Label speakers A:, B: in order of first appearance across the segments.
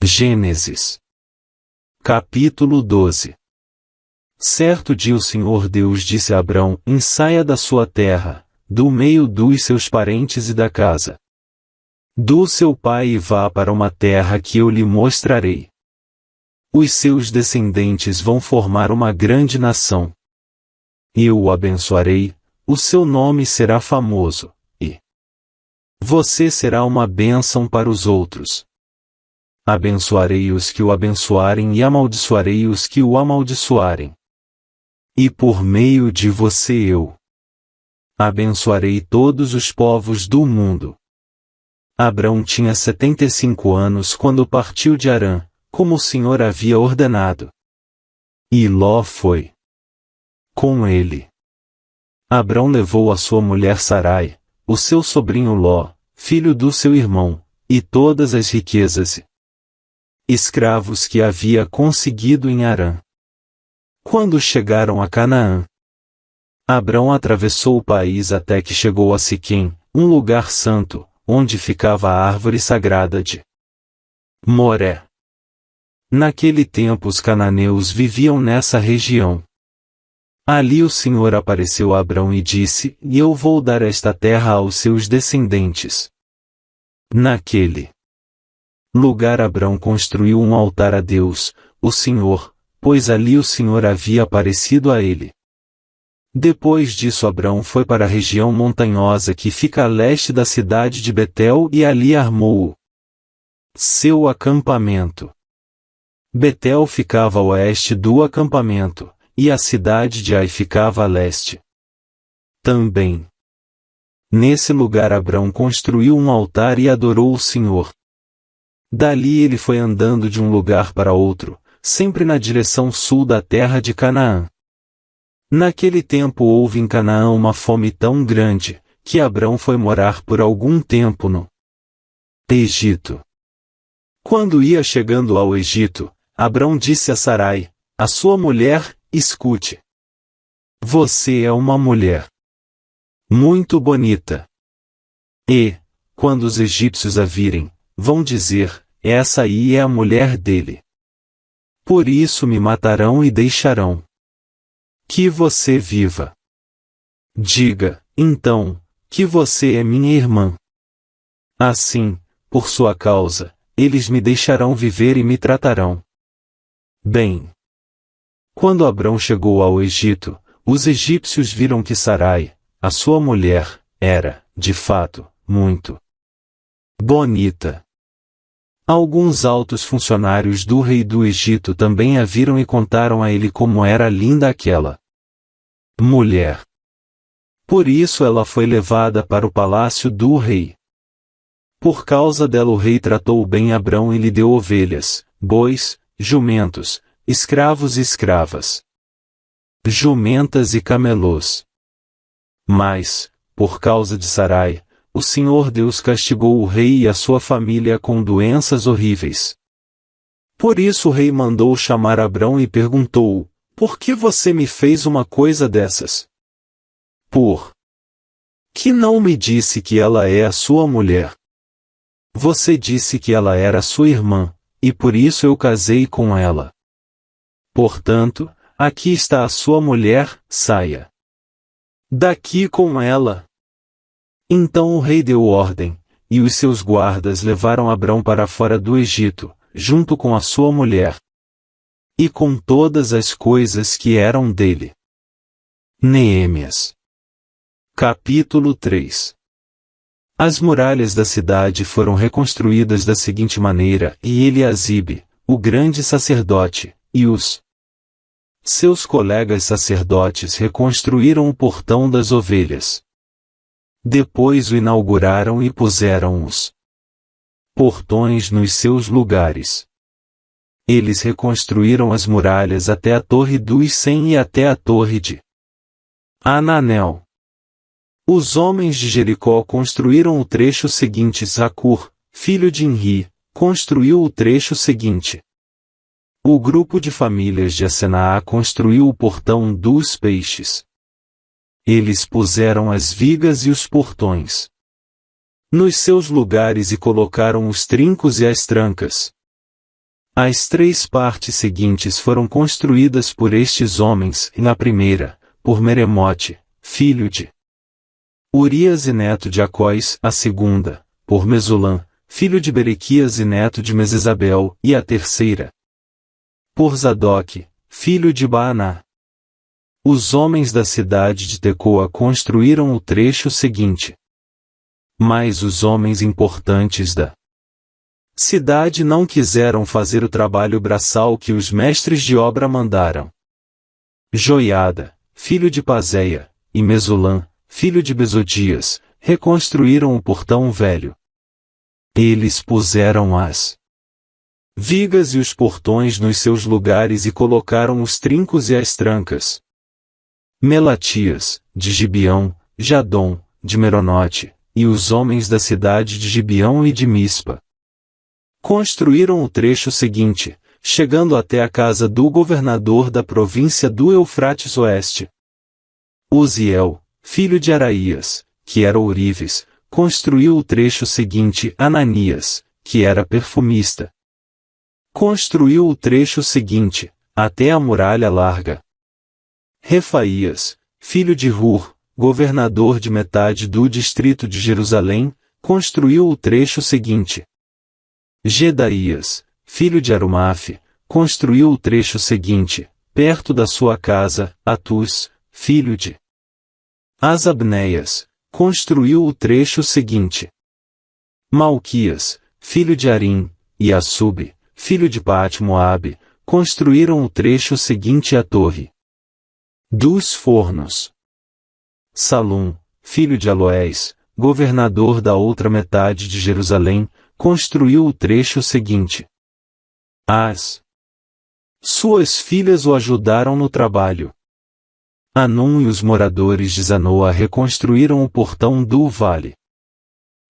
A: Gênesis. Capítulo 12. Certo dia o Senhor Deus disse a Abrão: saia da sua terra, do meio dos seus parentes e da casa do seu pai e vá para uma terra que eu lhe mostrarei. Os seus descendentes vão formar uma grande nação. Eu o abençoarei, o seu nome será famoso, e você será uma bênção para os outros. Abençoarei os que o abençoarem e amaldiçoarei os que o amaldiçoarem. E por meio de você eu abençoarei todos os povos do mundo. Abrão tinha 75 anos quando partiu de Harã, como o Senhor havia ordenado. E Ló foi com ele. Abrão levou a sua mulher Sarai, o seu sobrinho Ló, filho do seu irmão, e todas as riquezas e escravos que havia conseguido em Harã. Quando chegaram a Canaã, Abrão atravessou o país até que chegou a Siquém, um lugar santo, onde ficava a árvore sagrada de Moré. Naquele tempo os cananeus viviam nessa região. Ali o Senhor apareceu a Abrão e disse: eu vou dar esta terra aos seus descendentes. Naquele lugar Abrão construiu um altar a Deus, o Senhor, pois ali o Senhor havia aparecido a ele. Depois disso Abrão foi para a região montanhosa que fica a leste da cidade de Betel e ali armou o seu acampamento. Betel ficava a oeste do acampamento, e a cidade de Ai ficava a leste. Também nesse lugar Abrão construiu um altar e adorou o Senhor. Dali ele foi andando de um lugar para outro, sempre na direção sul da terra de Canaã. Naquele tempo houve em Canaã uma fome tão grande, que Abrão foi morar por algum tempo no Egito. Quando ia chegando ao Egito, Abrão disse a Sarai, a sua mulher: escute. Você é uma mulher muito bonita. E, quando os egípcios a virem, vão dizer: essa aí é a mulher dele. Por isso me matarão e deixarão que você viva. Diga, então, que você é minha irmã. Assim, por sua causa, eles me deixarão viver e me tratarão bem. Quando Abrão chegou ao Egito, os egípcios viram que Sarai, a sua mulher, era, de fato, muito bonita. Alguns altos funcionários do rei do Egito também a viram e contaram a ele como era linda aquela mulher. Por isso ela foi levada para o palácio do rei. Por causa dela o rei tratou bem Abrão e lhe deu ovelhas, bois, jumentos, escravos e escravas, jumentas e camelôs. Mas, por causa de Sarai, o Senhor Deus castigou o rei e a sua família com doenças horríveis. Por isso o rei mandou chamar Abrão e perguntou: por que você me fez uma coisa dessas? Por que não me disse que ela é a sua mulher? Você disse que ela era sua irmã, e por isso eu casei com ela. Portanto, aqui está a sua mulher, saia daqui com ela. Então o rei deu ordem, e os seus guardas levaram Abrão para fora do Egito, junto com a sua mulher e com todas as coisas que eram dele. Neemias. Capítulo 3. As muralhas da cidade foram reconstruídas da seguinte maneira, e Eliasibe, o grande sacerdote, e os seus colegas sacerdotes reconstruíram o portão das ovelhas. Depois o inauguraram e puseram os portões nos seus lugares. Eles reconstruíram as muralhas até a Torre dos 100 e até a Torre de Ananel. Os homens de Jericó construíram o trecho seguinte. Zacur, filho de Inri, construiu o trecho seguinte. O grupo de famílias de Asenaá construiu o portão dos peixes. Eles puseram as vigas e os portões nos seus lugares e colocaram os trincos e as trancas. As 3 partes seguintes foram construídas por estes homens, e na primeira, por Meremote, filho de Urias e neto de Acós, a segunda, por Mesulam, filho de Berequias e neto de Mesesabel, e a terceira, por Zadok, filho de Baaná. Os homens da cidade de Tecoa construíram o trecho seguinte. Mas os homens importantes da cidade não quiseram fazer o trabalho braçal que os mestres de obra mandaram. Joiada, filho de Paseia, e Mesulam, filho de Besodias, reconstruíram o portão velho. Eles puseram as vigas e os portões nos seus lugares e colocaram os trincos e as trancas. Melatias, de Gibeão, Jadom, de Meronote, e os homens da cidade de Gibeão e de Mispa construíram o trecho seguinte, chegando até a casa do governador da província do Eufrates Oeste. Uziel, filho de Araías, que era ourives, construiu o trecho seguinte. Ananias, que era perfumista, construiu o trecho seguinte, até a muralha larga. Refaías, filho de Hur, governador de metade do distrito de Jerusalém, construiu o trecho seguinte. Gedaías, filho de Arumaf, construiu o trecho seguinte, perto da sua casa. Atus, filho de Asabneias, construiu o trecho seguinte. Malquias, filho de Arim, e Assub, filho de Pat-Moabe, construíram o trecho seguinte. A torre dos fornos. Salum, filho de Aloés, governador da outra metade de Jerusalém, construiu o trecho seguinte. As suas filhas o ajudaram no trabalho. Anum e os moradores de Zanoa reconstruíram o portão do vale.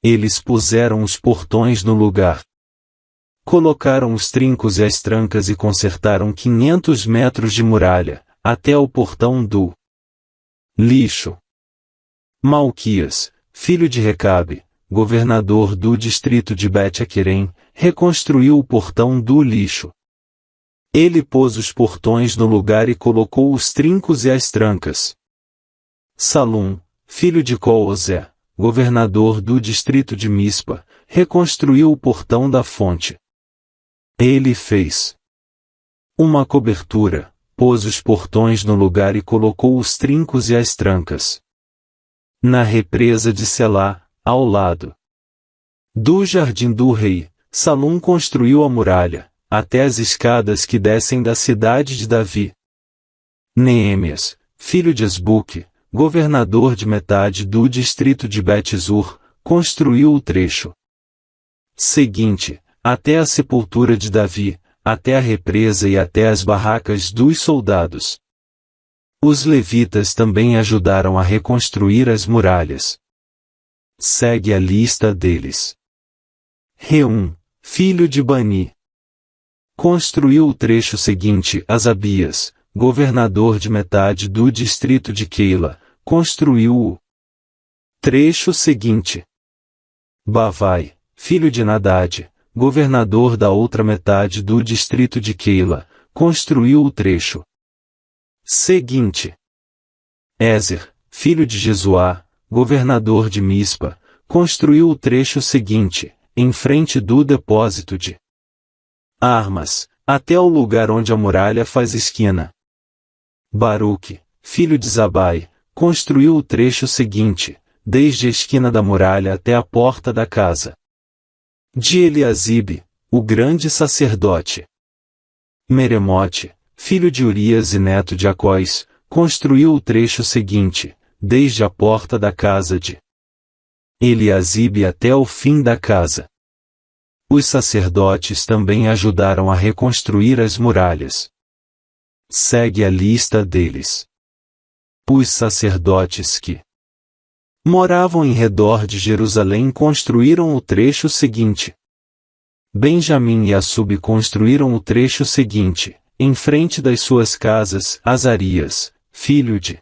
A: Eles puseram os portões no lugar. Colocaram os trincos e as trancas e consertaram 500 metros de muralha, até o portão do lixo. Malquias, filho de Recabe, governador do distrito de Bet-Aquerem, reconstruiu o portão do lixo. Ele pôs os portões no lugar e colocou os trincos e as trancas. Salum, filho de Coozé, governador do distrito de Mispa, reconstruiu o portão da fonte. Ele fez uma cobertura, pôs os portões no lugar e colocou os trincos e as trancas. Na represa de Selá, ao lado do jardim do rei, Salum construiu a muralha, até as escadas que descem da cidade de Davi. Neemias, filho de Esbuque, governador de metade do distrito de Bet-Zur, construiu o trecho seguinte, até a sepultura de Davi, até a represa e até as barracas dos soldados. Os levitas também ajudaram a reconstruir as muralhas. Segue a lista deles. Reum, filho de Bani, construiu o trecho seguinte. Asabias, governador de metade do distrito de Keila, construiu o trecho seguinte. Bavai, filho de Nadad, governador da outra metade do distrito de Keila, construiu o trecho seguinte. Ézer, filho de Jesuá, governador de Mispa, construiu o trecho seguinte, em frente do depósito de armas, até o lugar onde a muralha faz esquina. Baruque, filho de Zabai, construiu o trecho seguinte, desde a esquina da muralha até a porta da casa de Eliasibe, o grande sacerdote. Meremote, filho de Urias e neto de Acós, construiu o trecho seguinte, desde a porta da casa de Eliasibe até o fim da casa. Os sacerdotes também ajudaram a reconstruir as muralhas. Segue a lista deles. Os sacerdotes que moravam em redor de Jerusalém construíram o trecho seguinte. Benjamim e Assub construíram o trecho seguinte, em frente das suas casas. Azarias, filho de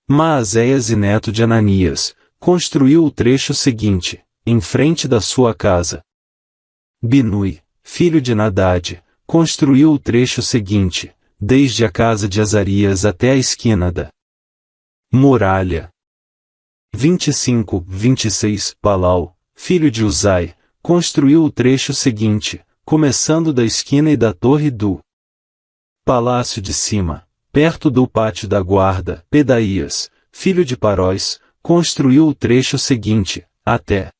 A: Maazéias e neto de Ananias, construiu o trecho seguinte, em frente da sua casa. Binui, filho de Nadade, construiu o trecho seguinte, desde a casa de Azarias até a esquina da muralha. 25-26 Palau, filho de Uzai, construiu o trecho seguinte, começando da esquina e da torre do palácio de cima, perto do pátio da guarda. Pedaías, filho de Paróis, construiu o trecho seguinte, até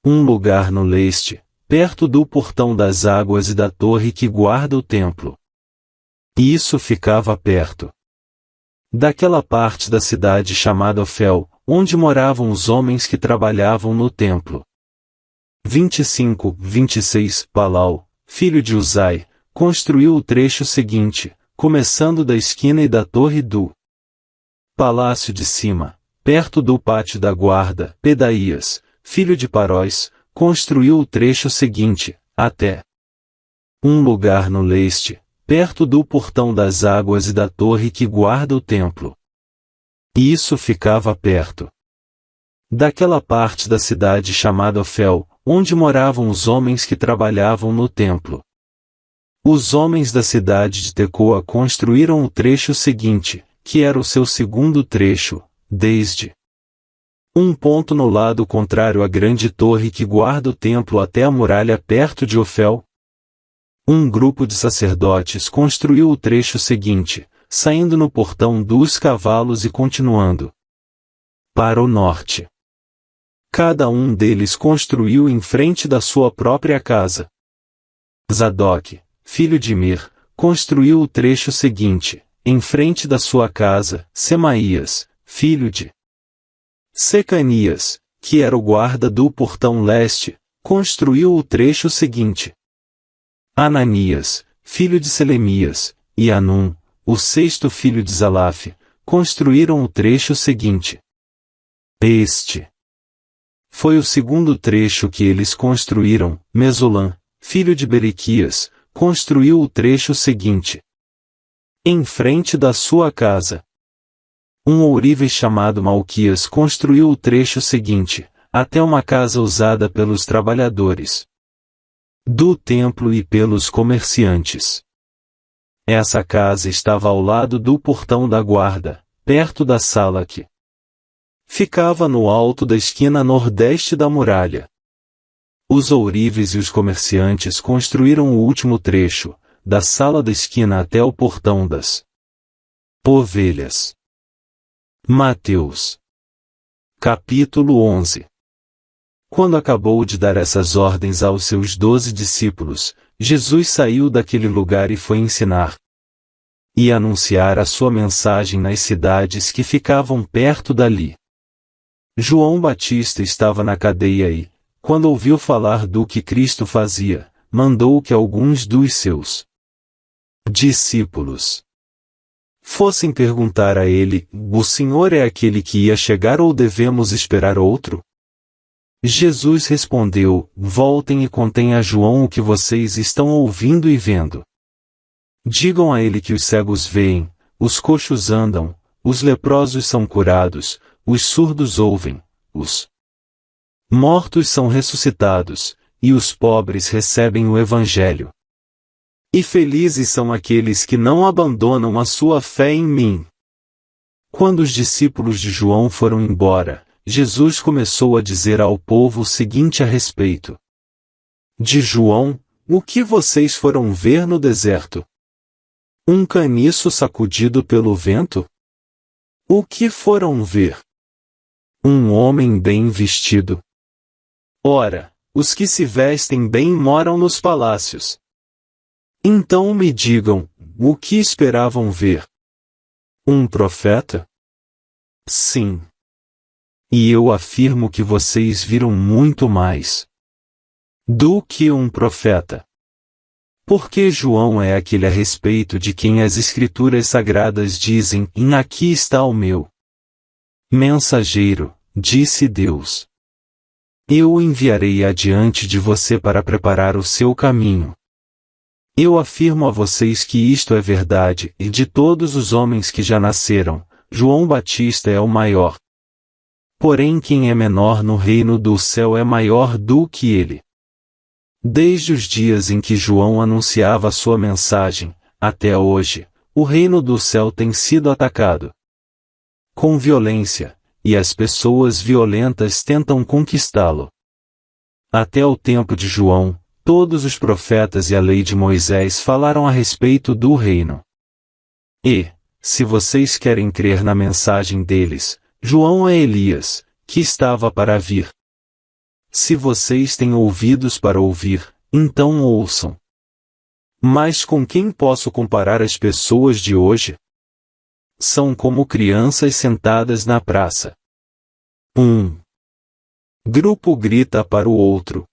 A: um lugar no leste, perto do portão das águas e da torre que guarda o templo. E isso ficava perto daquela parte da cidade chamada Ofel, onde moravam os homens que trabalhavam no templo. 25-26 Palau, filho de Uzai, construiu o trecho seguinte, começando da esquina e da torre do palácio de cima, perto do pátio da guarda. Pedaías, filho de Paróis, construiu o trecho seguinte, até um lugar no leste, perto do portão das águas e da torre que guarda o templo. E isso ficava perto daquela parte da cidade chamada Ofel, onde moravam os homens que trabalhavam no templo. Os homens da cidade de Tecoa construíram o trecho seguinte, que era o seu segundo trecho, desde um ponto no lado contrário à grande torre que guarda o templo até a muralha perto de Ofel. Um grupo de sacerdotes construiu o trecho seguinte, saindo no portão dos cavalos e continuando para o norte. Cada um deles construiu em frente da sua própria casa. Zadok, filho de Mir, construiu o trecho seguinte, em frente da sua casa. Semaías, filho de Secanias, que era o guarda do portão leste, construiu o trecho seguinte. Ananias, filho de Selemias, e Anum, o sexto filho de Zalaf, construíram o trecho seguinte. Este foi o segundo trecho que eles construíram. Mesulam, filho de Berequias, construiu o trecho seguinte, em frente da sua casa. Um ourive chamado Malquias construiu o trecho seguinte, até uma casa usada pelos trabalhadores do templo e pelos comerciantes. Essa casa estava ao lado do portão da guarda, perto da sala que ficava no alto da esquina nordeste da muralha. Os ourives e os comerciantes construíram o último trecho, da sala da esquina até o portão das ovelhas. Mateus. Capítulo 11. Quando acabou de dar essas ordens aos seus 12 discípulos, Jesus saiu daquele lugar e foi ensinar e anunciar a sua mensagem nas cidades que ficavam perto dali. João Batista estava na cadeia e, quando ouviu falar do que Cristo fazia, mandou que alguns dos seus discípulos fossem perguntar a ele: o Senhor é aquele que ia chegar ou devemos esperar outro? Jesus respondeu: voltem e contem a João o que vocês estão ouvindo e vendo. Digam a ele que os cegos veem, os coxos andam, os leprosos são curados, os surdos ouvem, os mortos são ressuscitados, e os pobres recebem o Evangelho. E felizes são aqueles que não abandonam a sua fé em mim. Quando os discípulos de João foram embora, Jesus começou a dizer ao povo o seguinte a respeito de João: o que vocês foram ver no deserto? Um caniço sacudido pelo vento? O que foram ver? Um homem bem vestido? Ora, os que se vestem bem moram nos palácios. Então me digam, o que esperavam ver? Um profeta? Sim. E eu afirmo que vocês viram muito mais do que um profeta. Porque João é aquele a respeito de quem as Escrituras Sagradas dizem: aqui está o meu mensageiro, disse Deus. Eu o enviarei adiante de você para preparar o seu caminho. Eu afirmo a vocês que isto é verdade, e de todos os homens que já nasceram, João Batista é o maior. Porém quem é menor no reino do céu é maior do que ele. Desde os dias em que João anunciava a sua mensagem, até hoje, o reino do céu tem sido atacado com violência, e as pessoas violentas tentam conquistá-lo. Até o tempo de João, todos os profetas e a lei de Moisés falaram a respeito do reino. E, se vocês querem crer na mensagem deles, João é Elias, que estava para vir. Se vocês têm ouvidos para ouvir, então ouçam. Mas com quem posso comparar as pessoas de hoje? São como crianças sentadas na praça. Um grupo grita para o outro: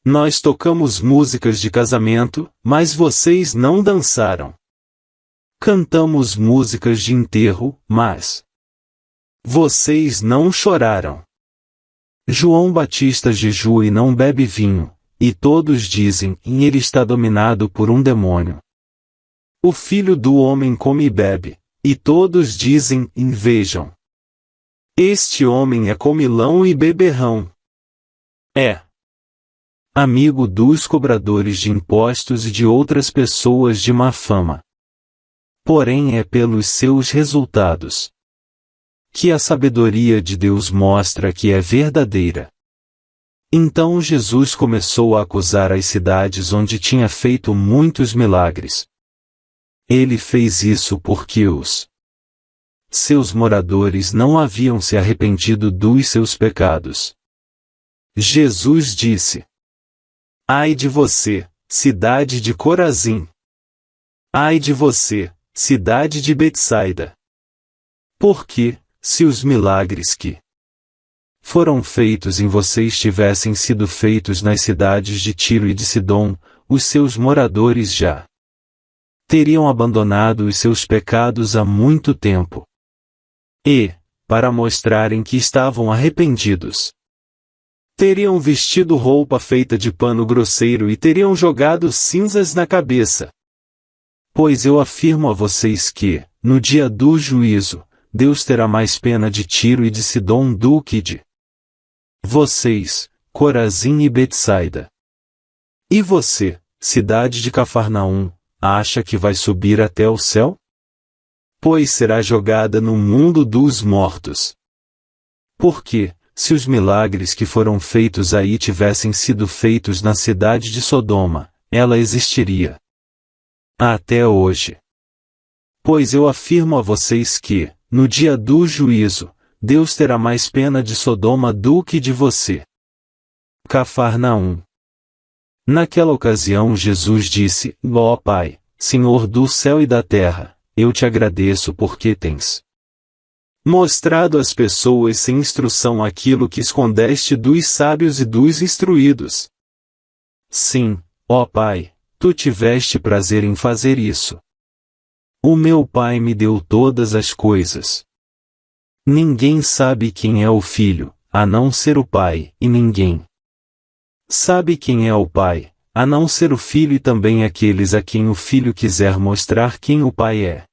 A: nós tocamos músicas de casamento, mas vocês não dançaram. Cantamos músicas de enterro, mas vocês não choraram. João Batista jejua e não bebe vinho, e todos dizem: ele está dominado por um demônio. O Filho do Homem come e bebe, e todos dizem: vejam. Este homem é comilão e beberrão. É amigo dos cobradores de impostos e de outras pessoas de má fama. Porém é pelos seus resultados que a sabedoria de Deus mostra que é verdadeira. Então Jesus começou a acusar as cidades onde tinha feito muitos milagres. Ele fez isso porque os seus moradores não haviam se arrependido dos seus pecados. Jesus disse: ai de você, cidade de Corazim! Ai de você, cidade de Betsaida! Porque, se os milagres que foram feitos em vocês tivessem sido feitos nas cidades de Tiro e de Sidom, os seus moradores já teriam abandonado os seus pecados há muito tempo. E, para mostrarem que estavam arrependidos, teriam vestido roupa feita de pano grosseiro e teriam jogado cinzas na cabeça. Pois eu afirmo a vocês que, no dia do juízo, Deus terá mais pena de Tiro e de Sidom do que de vocês, Corazim e Betsaida. E você, cidade de Cafarnaum, acha que vai subir até o céu? Pois será jogada no mundo dos mortos. Porque, se os milagres que foram feitos aí tivessem sido feitos na cidade de Sodoma, ela existiria até hoje. Pois eu afirmo a vocês que, no dia do juízo, Deus terá mais pena de Sodoma do que de você, Cafarnaum. Naquela ocasião Jesus disse: ó Pai, Senhor do céu e da terra, eu te agradeço porque tens mostrado às pessoas sem instrução aquilo que escondeste dos sábios e dos instruídos. Sim, ó Pai, tu tiveste prazer em fazer isso. O meu Pai me deu todas as coisas. Ninguém sabe quem é o Filho, a não ser o Pai, e ninguém sabe quem é o Pai, a não ser o Filho e também aqueles a quem o Filho quiser mostrar quem o Pai é.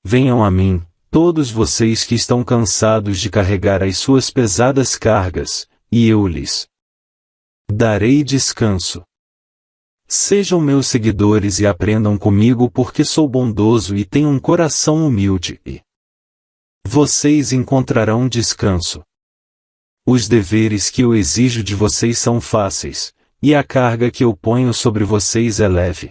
A: Venham a mim, todos vocês que estão cansados de carregar as suas pesadas cargas, e eu lhes darei descanso. Sejam meus seguidores e aprendam comigo porque sou bondoso e tenho um coração humilde e vocês encontrarão descanso. Os deveres que eu exijo de vocês são fáceis, e a carga que eu ponho sobre vocês é leve.